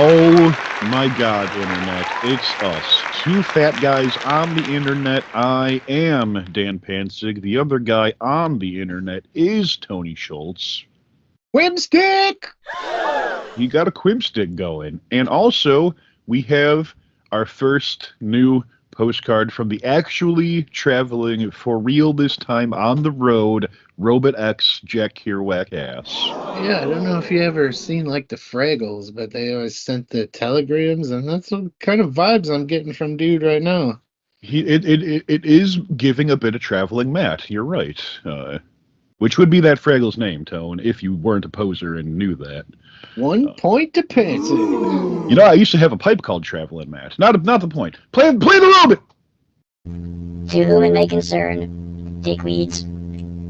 Oh my God, Internet. It's us. Two fat guys on the Internet. I am Dan Pantzig. The other guy on the Internet is Tony Schulz. Whimstick! He got a quimstick going. And also, we have our first new postcard from the actually traveling for real this time on the road, Robot X Jack Kerouac ass. Yeah, I don't know if you ever seen like the Fraggles, but they always sent the telegrams, and that's the kind of vibes I'm getting from dude right now. It is giving a bit of traveling Matt. You're right. Which would be that Fraggle's name, Tone, if you weren't a poser and knew that. 1 point to Pantzig. You know, I used to have a pipe called Traveling Matt. Not the point. Play the robot! To whom it may concern, dickweeds,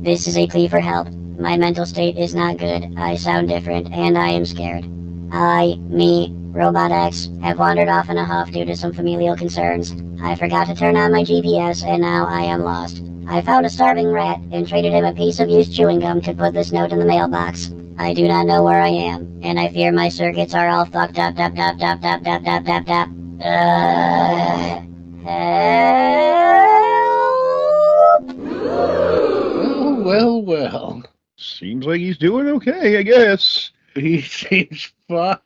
this is a plea for help. My mental state is not good, I sound different, and I am scared. Me, Robot X, have wandered off in a huff due to some familial concerns. I forgot to turn on my GPS, and now I am lost. I found a starving rat and traded him a piece of used chewing gum to put this note in the mailbox. I do not know where I am, and I fear my circuits are all fucked up. Well. Seems like he's doing okay, I guess. He seems fine.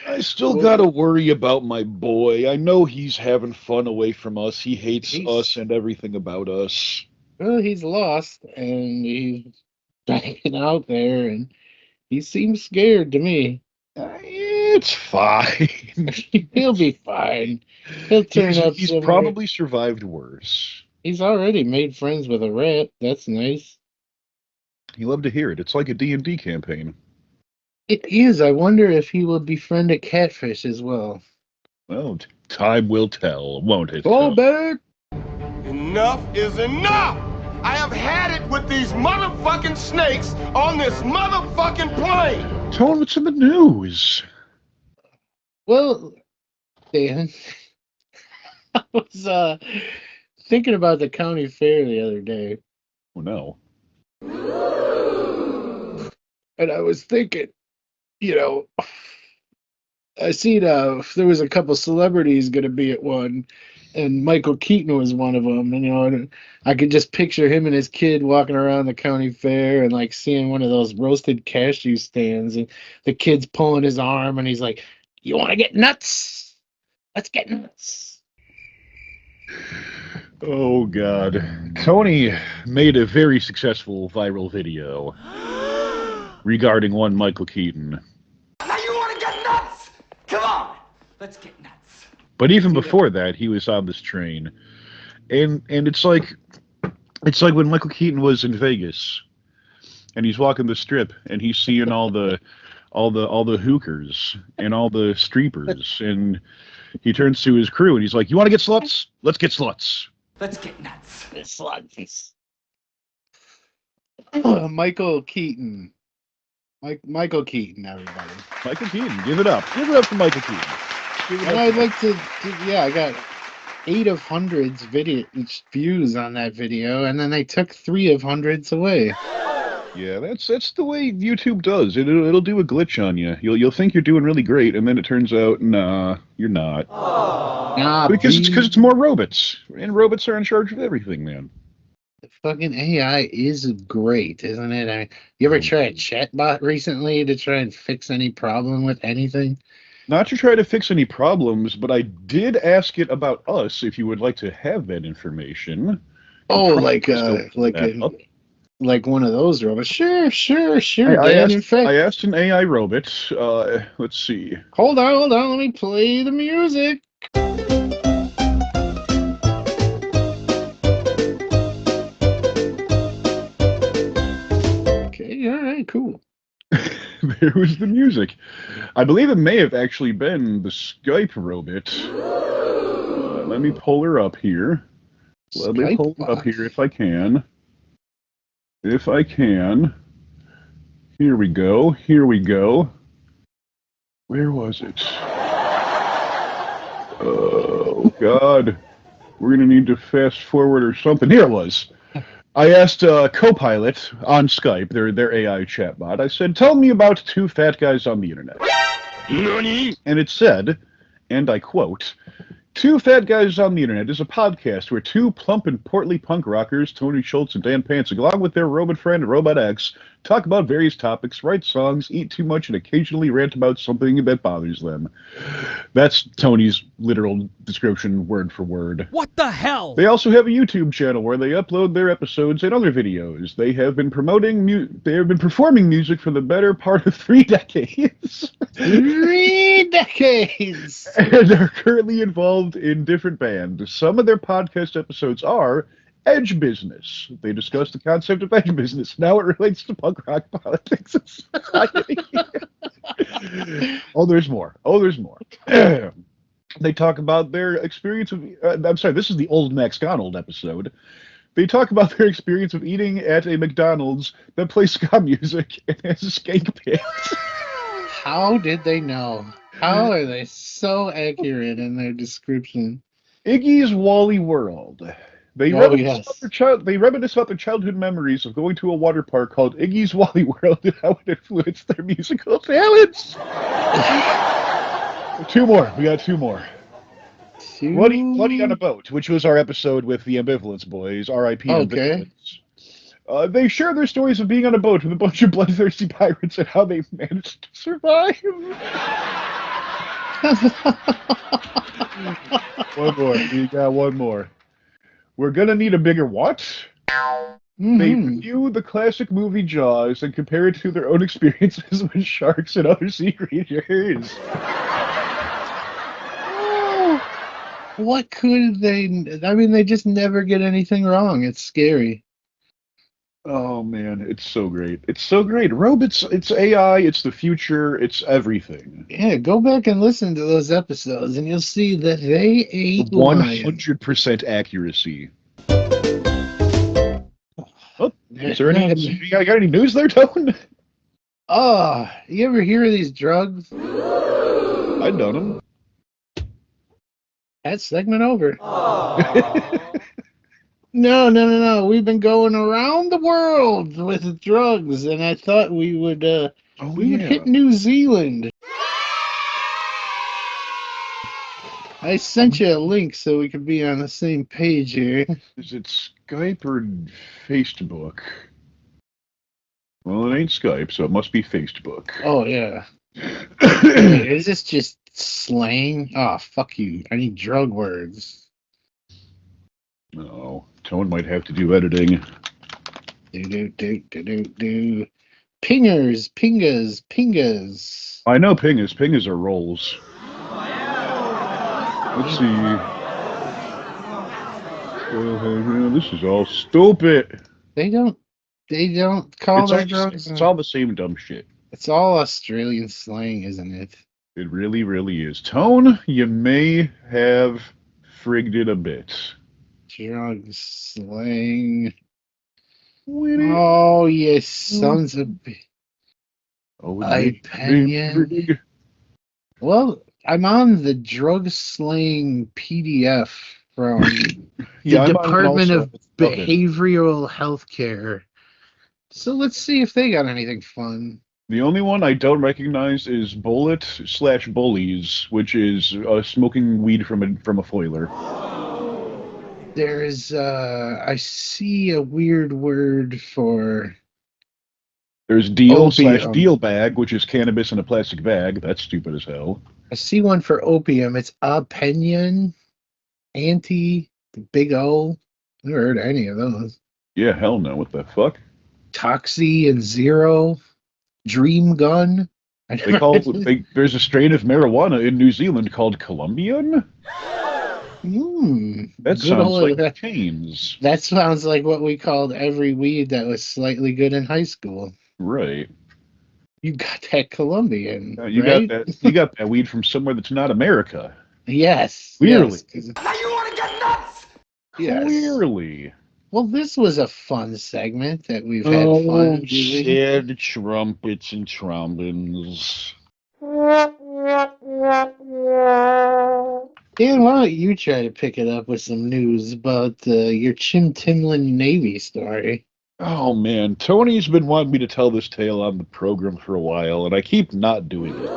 I still gotta worry about my boy. I know he's having fun away from us. He hates us and everything about us. Well, he's lost, and he's hanging out there, and he seems scared to me. It's fine. He'll be fine. He'll turn up. He's probably survived worse. He's already made friends with a rat. That's nice. You love to hear it. It's like a D&D campaign. It is. I wonder if he will befriend a catfish as well. Well, time will tell, won't it? Go back! Enough is enough! I have had it with these motherfucking snakes on this motherfucking plane! Tone, what's in the news? Well, Dan, I was thinking about the county fair the other day. Oh, no. And I was thinking, I seen there was a couple celebrities going to be at one, and Michael Keaton was one of them. And I could just picture him and his kid walking around the county fair and like seeing one of those roasted cashew stands, and the kid's pulling his arm, and he's like, "You want to get nuts? Let's get nuts." Oh, God. Tony made a very successful viral video regarding one Michael Keaton. Now you want to get nuts? Come on, let's get nuts. But even before that, he was on this train, and it's like when Michael Keaton was in Vegas, and he's walking the strip, and he's seeing all the hookers and all the streepers, and he turns to his crew and he's like, "You want to get sluts? Let's get sluts. Let's get nuts. Sluts." Michael Keaton. Michael Keaton, everybody. Michael Keaton, give it up. Give it up for Michael Keaton. And I'd like to, I got 8 of hundreds views on that video, and then they took 3 of hundreds away. Yeah, that's the way YouTube does. It'll do a glitch on you. You'll think you're doing really great, and then it turns out, nah, you're not. Nah, because it's more robots, and robots are in charge of everything, man. The fucking AI is great, isn't it? I mean, you ever try a chatbot recently to try and fix any problem with anything? Not to try to fix any problems, but I did ask it about us if you would like to have that information. Oh, like one of those robots. Sure. I asked an AI robot. Let's see. Hold on. Let me play the music. Okay, all right, cool. There was the music. I believe it may have actually been the Skype robot. Let me pull her up here. Let me pull her up here if I can. If I can. Here we go. Where was it? Oh, God. We're going to need to fast forward or something. Here it was. I asked Copilot on Skype, their AI chatbot. I said, "Tell me about two fat guys on the internet." And it said, and I quote, Two Fat Guys on the Internet is a podcast where two plump and portly punk rockers, Tony Schulz and Dan Pantzig, along with their robot friend, Robot X, talk about various topics, write songs, eat too much, and occasionally rant about something that bothers them. That's Tony's literal description, word for word. What the hell? They also have a YouTube channel where they upload their episodes and other videos. They have been performing music for the better part of 3 decades. 3 decades! And are currently involved in different bands. Some of their podcast episodes are Edge Business. They discuss the concept of edge business, now it relates to punk rock politics and society. There's more. They talk about their experience of... I'm sorry, this is the Old McDonald episode. They talk about their experience of eating at a McDonald's that plays ska music and has a skank pit. How did they know? How are they so accurate in their description? Iggy's Wally World. They reminisce about their childhood memories of going to a water park called Iggy's Wally World and how it influenced their musical talents. 2 more. We got 2 more. Bloody on a Boat, which was our episode with the Ambivalence Boys, R.I.P. Okay. Ambivalence. They share their stories of being on a boat with a bunch of bloodthirsty pirates and how they managed to survive. 1 more. We got 1 more. We're gonna need a bigger what? Mm-hmm. They review the classic movie Jaws and compare it to their own experiences with sharks and other sea creatures. What could they... I mean, they just never get anything wrong. It's scary. Oh, man, it's so great. It's so great. Robots, it's AI, it's the future, it's everything. Yeah, go back and listen to those episodes, and you'll see that they ain't 100% accuracy. Oh, is there you got any news there, Tone? Oh, you ever hear of these drugs? I done them. That segment over. No. We've been going around the world with drugs, and I thought we would would hit New Zealand. I sent you a link so we could be on the same page here. Is it Skype or Facebook? Well, it ain't Skype, so it must be Facebook. Oh, yeah. Wait, is this just slang? Oh, fuck you. I need drug words. No, Tone might have to do editing. Pingas. I know pingas. Pingas are rolls. Let's see. This is all stupid. They don't call that drugs. It's all the same dumb shit. It's all Australian slang, isn't it? It really, really is. Tone, you may have frigged it a bit. Drug slang. Oh, you sons of... Opinion. Well, I'm on the drug slang PDF from the Department of Behavioral Healthcare. So let's see if they got anything fun. The only one I don't recognize is Bullet/Bullies, which is smoking weed from a foiler. There's, I see a weird word for... There's Deal/Deal Bag, which is cannabis in a plastic bag. That's stupid as hell. I see one for opium. It's opinion, anti, big O. Never heard of any of those. Yeah, hell no. What the fuck? Toxie and Zero. Dream Gun. There's a strain of marijuana in New Zealand called Colombian. That sounds like chains. That sounds like what we called every weed that was slightly good in high school. Right. You got that Colombian. You right? got that weed from somewhere that's not America. Yes. Clearly. Yes, now you want to get nuts? Yes. Clearly. Well, this was a fun segment that we've had fun doing. Sad trumpets and trombones. Dan, why don't you try to pick it up with some news about your Chim Timlin Navy story? Oh, man. Tony's been wanting me to tell this tale on the program for a while, and I keep not doing it.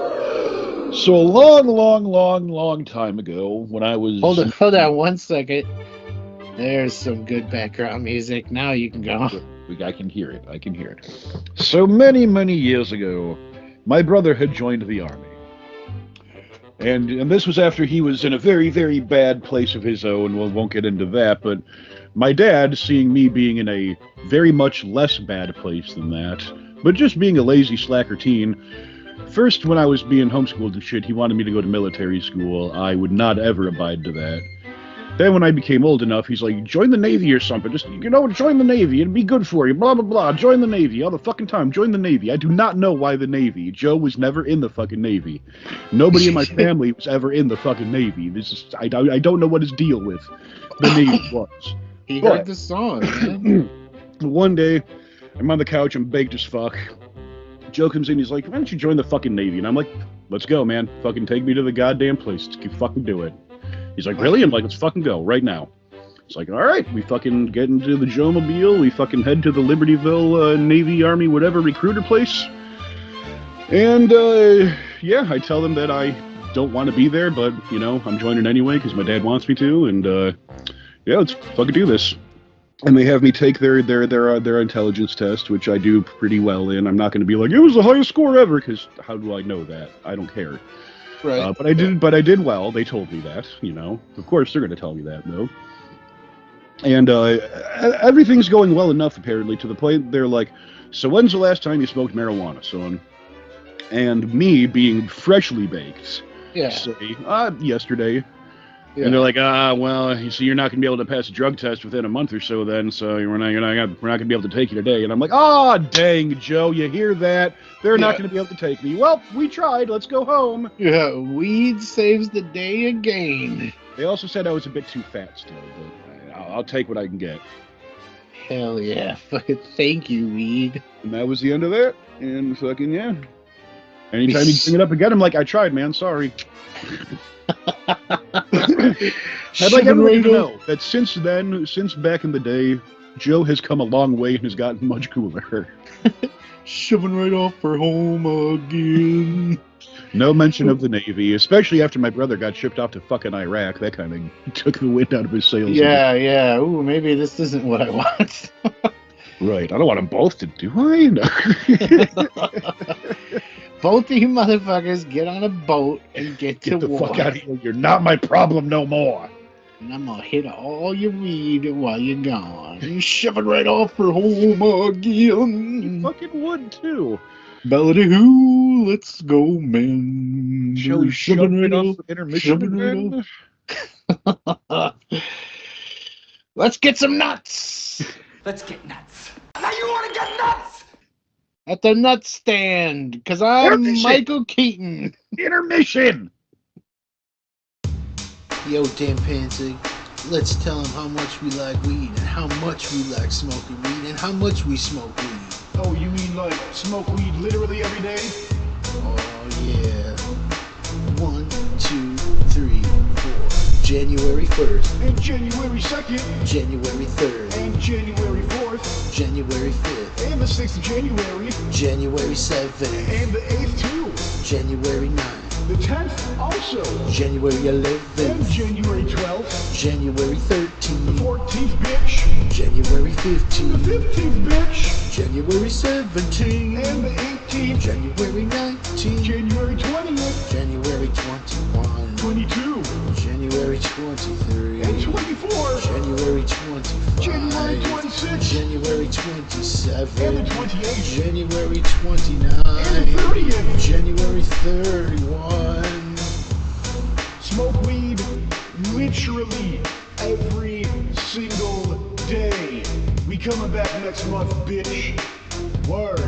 So a long time ago, when I was Hold on 1 second. There's some good background music. Now you can go. I can hear it. I can hear it. So many years ago, my brother had joined the army. And this was after he was in a very bad place of his own. Well, won't get into that, but my dad, seeing me being in a very much less bad place than that, but just being a lazy slacker teen, first when I was being homeschooled and shit, he wanted me to go to military school. I would not ever abide to that. Then when I became old enough, he's like, join the Navy or something. Just, join the Navy. It'd be good for you. Blah, blah, blah. Join the Navy. All the fucking time. Join the Navy. I do not know why the Navy. Joe was never in the fucking Navy. Nobody in my family was ever in the fucking Navy. This is, I don't know what his deal with the Navy was. He heard the song, man. One day, I'm on the couch. I'm baked as fuck. Joe comes in. He's like, why don't you join the fucking Navy? And I'm like, let's go, man. Fucking take me to the goddamn place. Let's fucking do it. He's like, really? I'm like, let's fucking go right now. It's like, all right, we fucking get into the Joe-mobile. We fucking head to the Libertyville Navy, Army, whatever recruiter place. And, yeah, I tell them that I don't want to be there, but, I'm joining anyway because my dad wants me to. And, yeah, let's fucking do this. And they have me take their intelligence test, which I do pretty well in. I'm not going to be like, it was the highest score ever, because how do I know that? I don't care. Right. But I did well. They told me that, Of course, they're going to tell me that, though. And everything's going well enough, apparently, to the point they're like, so when's the last time you smoked marijuana, son? And me, being freshly baked, say, yesterday. Yeah. And they're like, well, you see, you're not going to be able to pass a drug test within a month or so then, so we're not going to be able to take you today. And I'm like, dang, Joe, you hear that? They're not going to be able to take me. Well, we tried. Let's go home. Yeah, weed saves the day again. They also said I was a bit too fat still, but I'll take what I can get. Hell yeah. Fucking thank you, weed. And that was the end of that. And fucking, yeah. Anytime you bring it up again, I'm like, I tried, man. Sorry. I'd like everybody to know that since back in the day, Joe has come a long way and has gotten much cooler. Shoving right off for home again. No mention of the Navy, especially after my brother got shipped off to fucking Iraq. That kind of took the wind out of his sails. Yeah. Ooh, maybe this isn't what I want. Right. I don't want them both to do I? Both of you motherfuckers get on a boat and get to the war. Fuck out of here. You're not my problem no more. And I'm gonna hit all your weed while you're gone. You shove it right off for home again. You fucking would too. Ballady-hoo, let's go, man. Shall we shove it right off for intermission again? Let's get some nuts. Let's get nuts. Now you want to get nuts? At the nut stand, because I'm Michael Keaton. Intermission! Yo, damn Pantzig, let's tell him how much we like weed and how much we like smoking weed and how much we smoke weed. Oh, you mean like smoke weed literally every day? Oh, yeah. 1, 2, 3, 4. January 1st. And January 2nd. January 3rd. And January 4th. January 5th. And the 6th of January. January 7th. And the 8th too. January 9th. The 10th also. January 11th. And January 12th. January 13th. The 14th, bitch. January 15th. The 15th, bitch. January 17th. And the 18th. January 19th. January 20th. January 21. 22. January 23. And 24. January 25. January 26. January 27. And the 28th. January 29. And the 30th. January 31. Smoke weed literally every single day. We coming back next month, bitch. Word.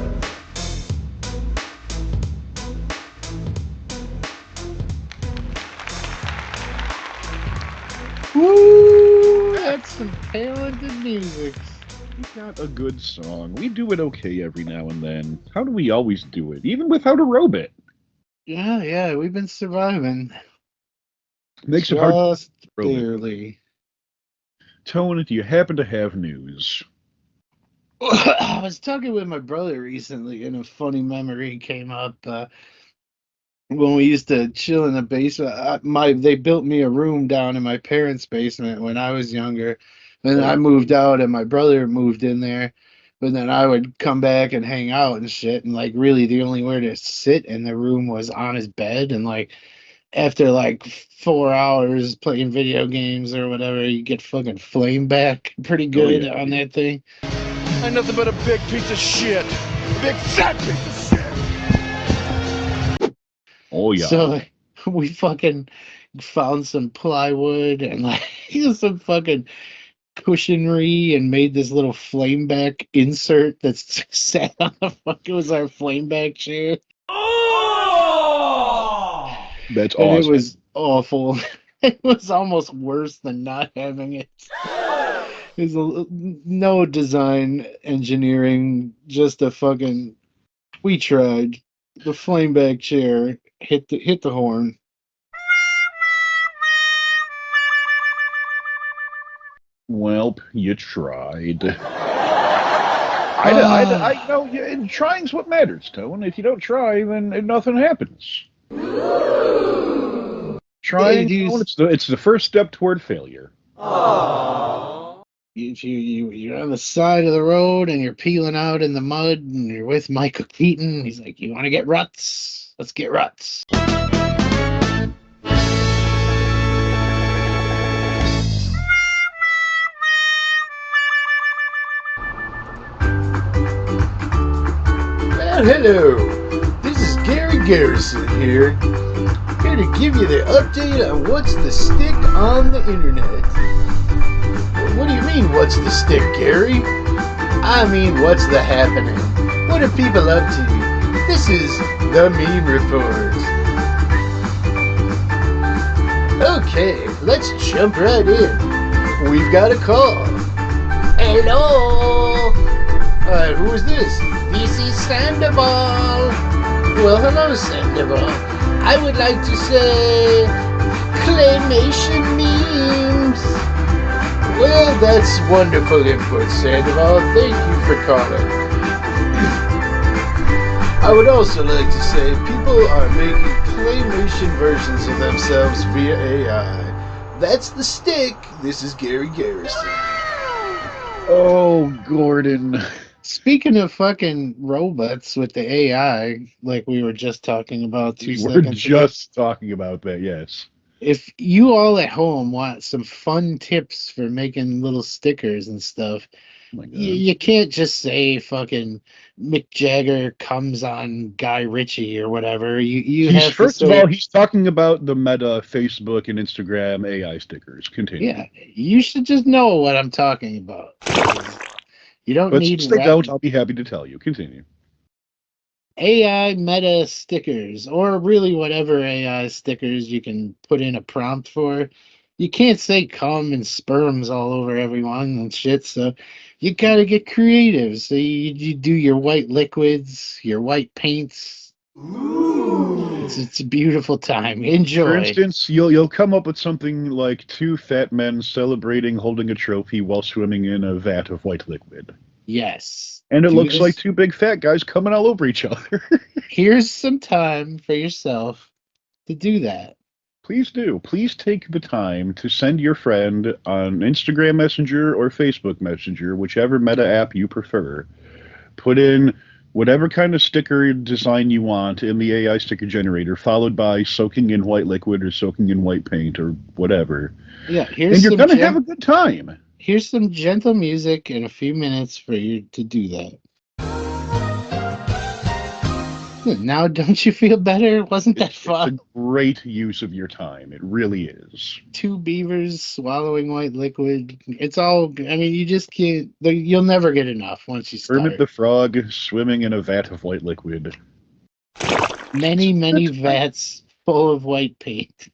Woo! That's some talented music. We got a good song. We do it okay every now and then. How do we always do it? Even without a robot. Yeah, we've been surviving. Makes it hard. Just barely. Tone, do you happen to have news? I was talking with my brother recently, and a funny memory came up. when we used to chill in the basement. They built me a room down in my parents' basement when I was younger. Then I moved out, and my brother moved in there. But then I would come back and hang out and shit. And like, really, the only way to sit in the room was on his bed. And like, after like 4 hours playing video games or whatever, you get fucking flame back pretty good on that thing. I'm nothing but a big piece of shit. A big fat piece of shit. Oh yeah. So we fucking found some plywood and like some fucking cushionry and made this little flame back insert that's sat on the fuck. It was our flame back chair. Oh! That's And awesome. it was awful. It was almost worse than not having it. There's no design engineering, just a fucking. We tried. The flame back chair hit the horn. Well, you tried. I know. And trying's what matters, Tone. If you don't try, then nothing happens. Trying, it's the first step toward failure. You're on the side of the road and you're peeling out in the mud and you're with Michael Keaton. He's like, "You want to get ruts? Let's get ruts." Well, hello. This is Gary Garrison here to give you the update on what's the stick on the internet. What do you mean, what's the stick, Gary? I mean, what's the happening? What are people up to? This is the Meme Report. Okay, let's jump right in. We've got a call. Hello? Who is this? This is Sandoval. Well, hello, Sandoval. I would like to say claymation memes. Well, that's wonderful input, Sandoval. Thank you for calling. I would also like to say people are making claymation versions of themselves via AI. That's the stick. This is Gary Garrison. Oh, Gordon. Speaking of fucking robots with the AI, like we were just talking about 2 seconds ago. We're just talking about that, yes. If you all at home want some fun tips for making little stickers and stuff, Oh my God. you can't just say fucking Mick Jagger comes on Guy Ritchie or whatever. You have First to of say, all, he's talking about the Meta, Facebook, and Instagram AI stickers. Continue. yeah, you should just know what I'm talking about. You don't But need since they don't, I'll be happy to tell you. Continue. AI meta stickers, or really whatever AI stickers you can put in a prompt for. You can't say cum and sperms all over everyone and shit, so you gotta get creative. So you do your white liquids, your white paints. It's a beautiful time. Enjoy. For instance, you'll come up with something like 2 fat men celebrating holding a trophy while swimming in a vat of white liquid. Yes. And it Do looks this. like 2 big fat guys coming all over each other. Here's some time for yourself to do that. Please do. Please take the time to send your friend on Instagram Messenger or Facebook Messenger, whichever meta app you prefer. Put in whatever kind of sticker design you want in the AI sticker generator, followed by soaking in white liquid or soaking in white paint or whatever. Yeah, And you're going to have a good time. Here's some gentle music in a few minutes for you to do that. Now, don't you feel better? Wasn't that fun? It's a great use of your time. It really is. 2 beavers swallowing white liquid. It's all, I mean, you just can't, you'll never get enough once you start. Kermit the Frog swimming in a vat of white liquid. Many, many vats full of white paint.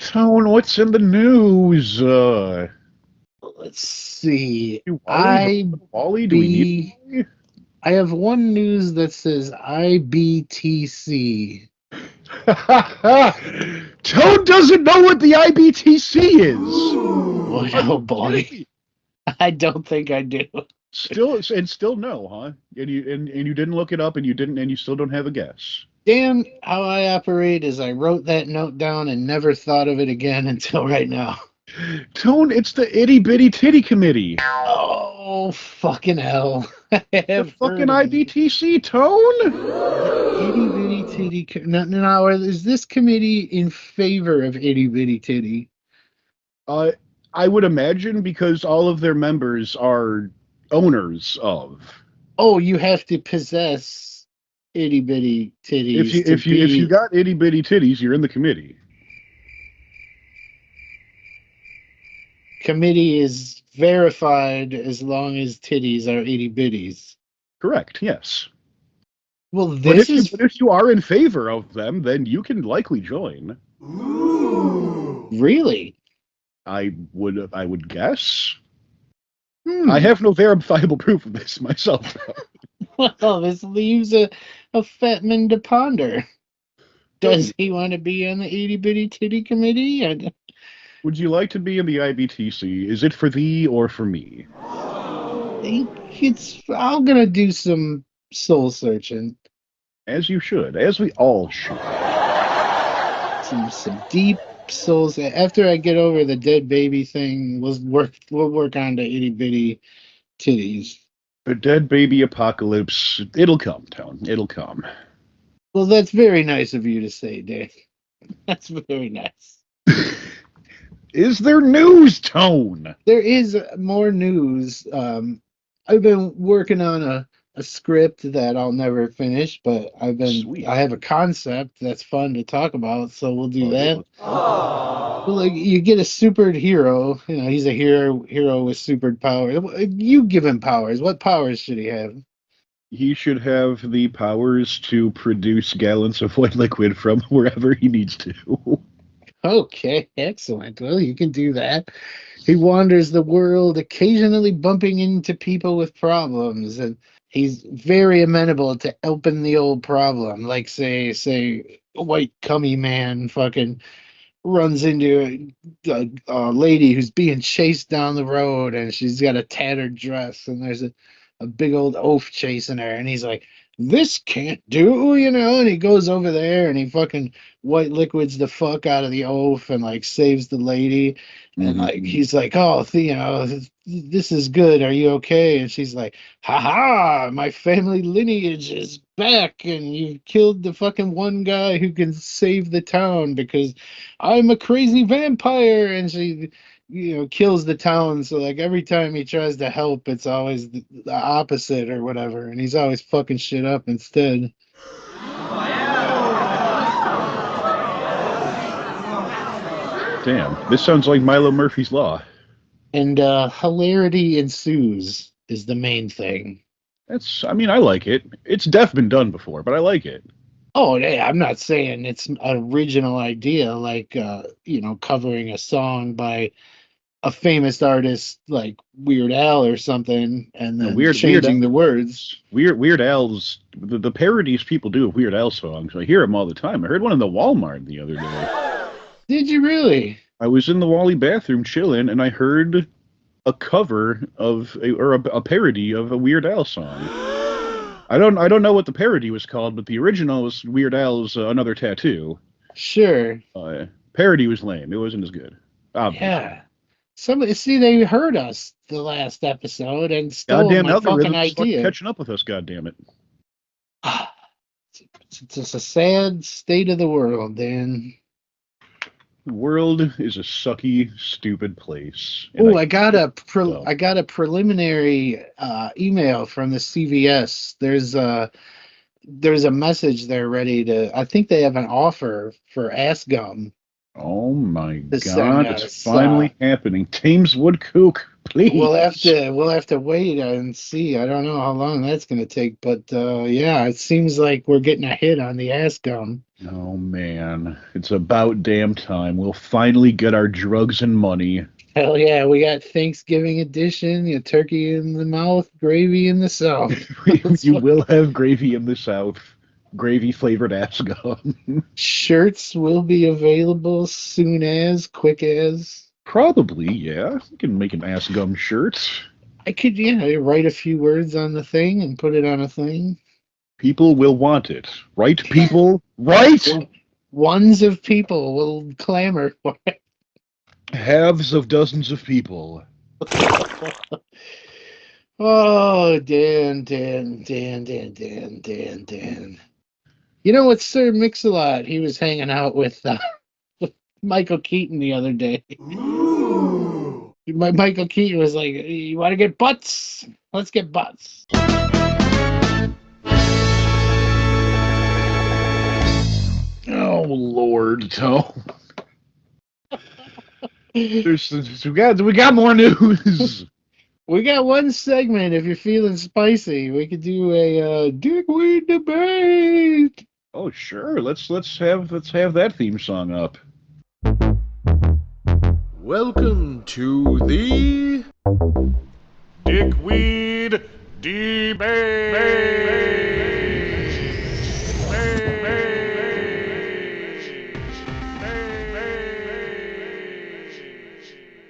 Tone, what's in the news? Let's see. Wally, do we need I have one news that says IBTC. Toad doesn't know what the IBTC is. Oh boy. I don't think I do. Still no, huh? And you didn't look it up, and you still don't have a guess. Dan, how I operate is I wrote that note down and never thought of it again until right now. Tone, it's the Itty Bitty Titty Committee. Oh, fucking hell. I The have fucking heard of it. IBTC, Tone. Itty bitty titty. Now, is this committee in favor of itty bitty titty? I would imagine because all of their members are owners of. Oh, you have to possess itty bitty titties. If you got itty bitty titties, you're in the committee. Committee is verified as long as titties are itty bitties. Correct. Yes. Well, But this is if you are in favor of them, then you can likely join. really. I would guess. Hmm. I have no verifiable proof of this myself. Well, this leaves a fat man to ponder. Does he want to be on the itty bitty titty committee? Would you like to be in the IBTC? Is it for thee or for me? I'm gonna do some soul searching. As you should, as we all should. Some deep souls. After I get over the dead baby thing, we'll work on the itty bitty titties. The dead baby apocalypse, it'll come, Tone. It'll come. Well, that's very nice of you to say, Dave. That's very nice. Is there news, Tone? There is more news. I've been working on a script that I'll never finish, but Sweet. I have a concept that's fun to talk about, so we'll do that. Well, like you get a superhero, he's a hero with super powers. You give him powers. What powers should he have? He should have the powers to produce gallons of white liquid from wherever he needs to. Okay, excellent. Well, you can do that. He wanders the world, occasionally bumping into people with problems, and he's very amenable to helping the old problem. Like say a white cummy man fucking runs into a lady who's being chased down the road, and she's got a tattered dress, and there's a big old oaf chasing her, and he's like, this can't do, and he goes over there and he fucking white liquids the fuck out of the oaf and like saves the lady. And like he's like, oh, this is good. Are you okay? And she's like, ha, my family lineage is back, and you killed the fucking one guy who can save the town because I'm a crazy vampire. And she kills the town. So like every time he tries to help, it's always the opposite or whatever, and he's always fucking shit up instead. Damn, this sounds like Milo Murphy's Law. And hilarity ensues is the main thing. I like it. It's def been done before, but I like it. Oh, yeah, I'm not saying it's an original idea like covering a song by a famous artist like Weird Al or something, and then changing the words. Weird Al's the parodies people do of Weird Al songs. I hear them all the time. I heard one in the Walmart the other day. Did you really? I was in the Wally bathroom chilling, and I heard a cover of a parody of a Weird Al song. I don't know what the parody was called, but the original was Weird Al's Another Tattoo. Sure. Parody was lame. It wasn't as good. Obviously. Yeah. They heard us the last episode and stole my fucking idea. Catching up with us, goddammit. It's just a sad state of the world, Dan. The world is a sucky, stupid place. Oh, I got a preliminary email from the CVS. There's a message they're ready to. I think they have an offer for ass gum. Oh my God! It's finally happening. Thames Wood Kook, please. We'll have to wait and see. I don't know how long that's going to take, but yeah, it seems like we're getting a hit on the ass gum. Oh man, it's about damn time. We'll finally get our drugs and money. Hell yeah, we got Thanksgiving edition. Turkey in the mouth, gravy in the south. You will have gravy in the south. Gravy flavored ass gum. Shirts will be available quick as. Probably, yeah. You can make an ass gum shirt. I could, write a few words on the thing and put it on a thing. People will want it. Right, people? Right? Ones of people will clamor for it. Halves of dozens of people. Oh, Dan. You know what, Sir Mix-a-Lot? He was hanging out with Michael Keaton the other day. Michael Keaton was like, "You want to get butts? Let's get butts." Oh Lord, no. we got more news. We got one segment. If you're feeling spicy, we could do a dickweed debate. Oh sure, let's have that theme song up. Welcome to the Dickweed Debate.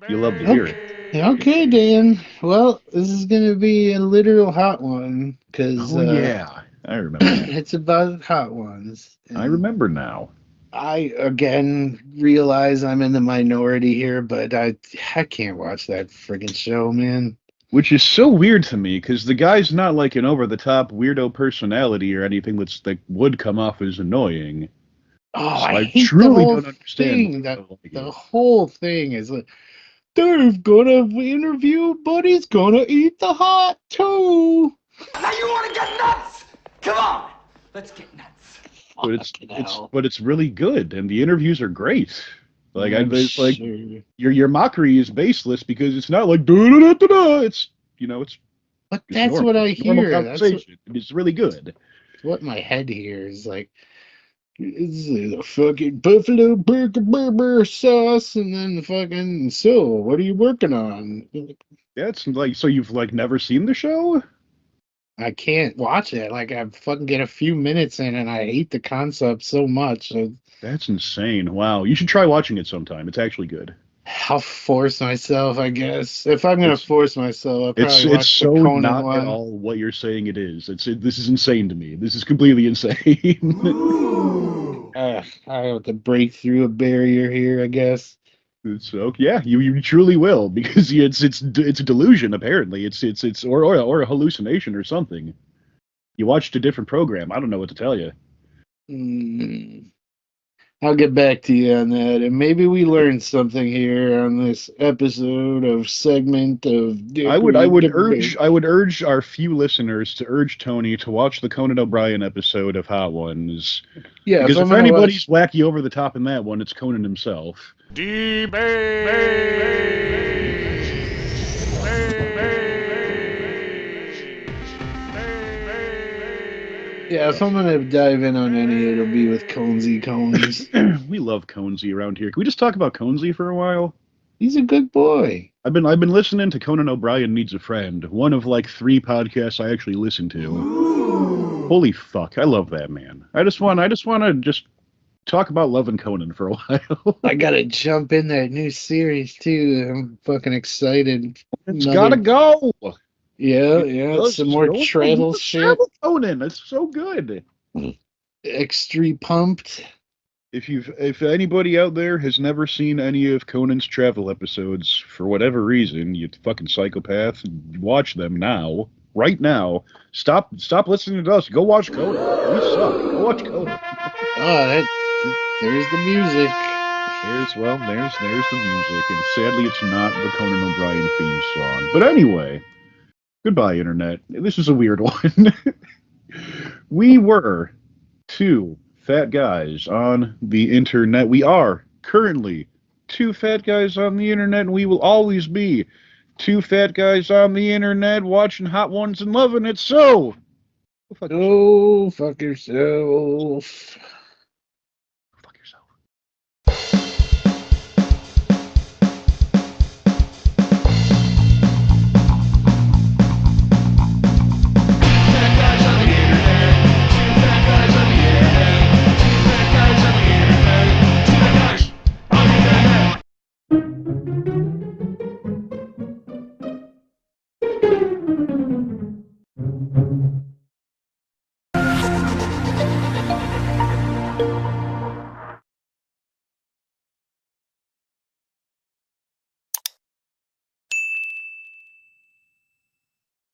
You love to hear it. Okay, Dan. Well, this is going to be a literal hot one because Yeah, I remember. it's about hot ones. I remember now. I again realize I'm in the minority here, but I can't watch that friggin' show, man. Which is so weird to me, because the guy's not like an over-the-top weirdo personality or anything that would come off as annoying. Oh, So I I hate truly the whole don't understand thing. why people like The it. whole thing is like, they're gonna interview, but he's gonna eat the hot too. Now you want to get nuts? Come on, let's get nuts. But Fucking hell. it's really good, and the interviews are great. Like I'm it's like sure. your mockery is baseless because it's not like da-da-da-da-da. It's But it's that's normal. what I It's normal hear. That's what, conversation. It's really good. what my head hears. Like, it's the fucking buffalo burger sauce, and then the fucking, so what are you working on? That's like, so you've like never seen the show? I can't watch it. Like, I fucking get a few minutes in, and I hate the concept so much. That's insane. Wow. You should try watching it sometime. It's actually good. I'll force myself, I guess. If I'm gonna It's force myself, I'll it's probably watch the so Conan not one. at all what you're saying it is. This is insane to me. This is completely insane. I have to break through a barrier here, I guess. So yeah, you truly will, because it's a delusion apparently. It's or a hallucination or something. You watched a different program. I don't know what to tell you. I'll get back to you on that, and maybe we learned something here on this episode of segment of. I would urge our few listeners to urge Tony to watch the Conan O'Brien episode of Hot Ones. Yeah, Because if if I'm gonna anybody's wacky over the top in that one, it's Conan himself. Yeah, if I'm gonna dive in on any, it'll be with Conesy Cones. We love Conesy around here. Can we just talk about Conesy for a while? He's a good boy. I've been listening to Conan O'Brien Needs a Friend, one of like 3 podcasts I actually listen to. Holy fuck, I love that man. I just want to talk about loving Conan for a while. I gotta jump in that new series too. I'm fucking excited. It's gotta go. Yeah, It's some more so travel good. shit. Travel Conan, it's so good. Extra pumped. If anybody out there has never seen any of Conan's travel episodes for whatever reason, you fucking psychopath, watch them now, right now. Stop listening to us. Go watch Conan. We suck. Go watch Conan. Oh, there's the music. There's the music, and sadly, it's not the Conan O'Brien theme song. But anyway, goodbye, internet. This is a weird one. We were 2 fat guys on the internet. We are currently 2 fat guys on the internet, and we will always be 2 fat guys on the internet watching Hot Ones and loving it. So, Go fuck yourself.